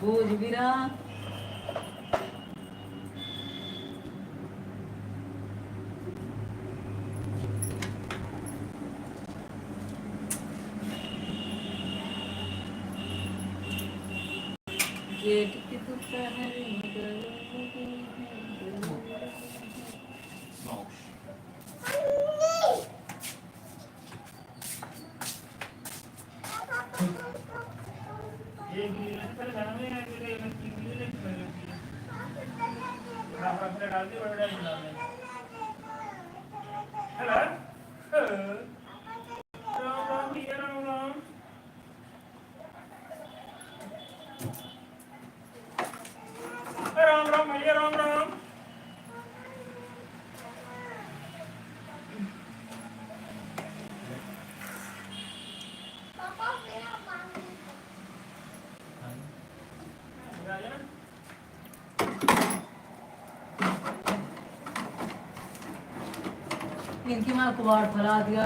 बोझ भी रहा। जेठ की दोपहर राम राम भैया राम राम। इनकी माँ कुबाड़ फैला दिया।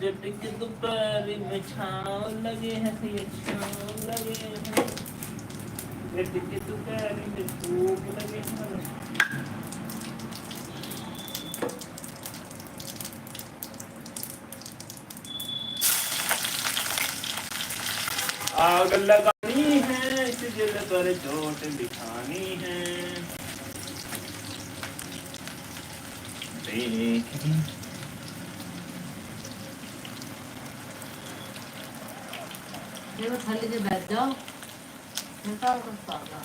जब तक दोपहर में छाँव लगे हैं तो ये छाँव लगे हैं, जब तक दोपहर में धूप लगे हैं। आग लगानी है इस दिल पर चोट दिखानी है। देखो थली से बैठ जाओ। उनका सागा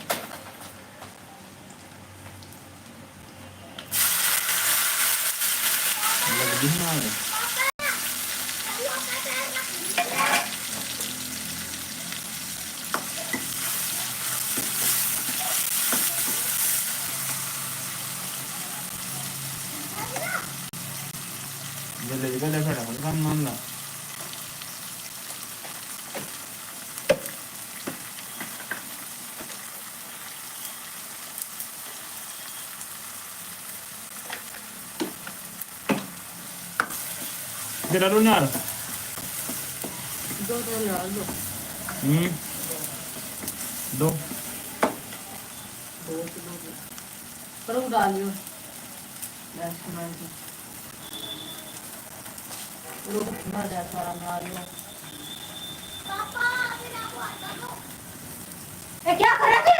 Tira lo nyar. दो डाल दो। दो पर वो डालियो गैस में वो भर जाता है डालियो। ए क्या कर रहे थे?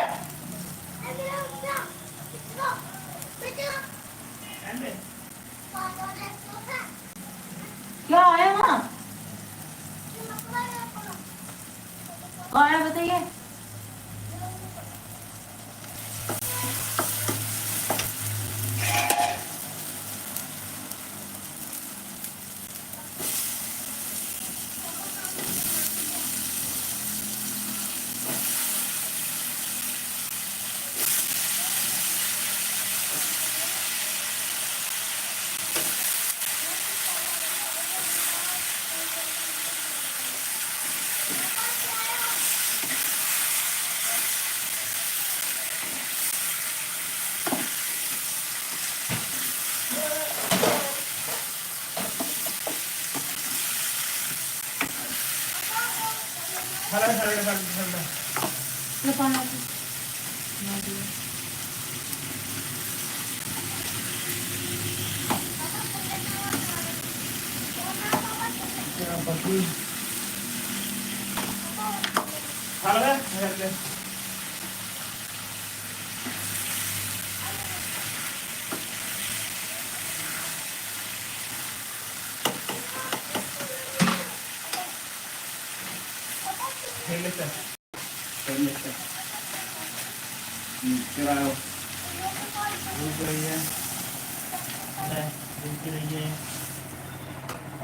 क्या आया वहाँ? आया बताइए।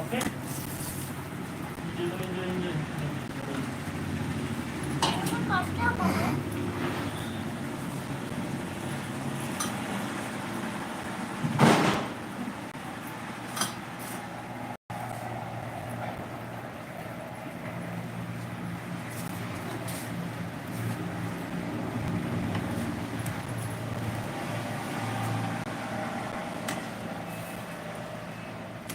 ओके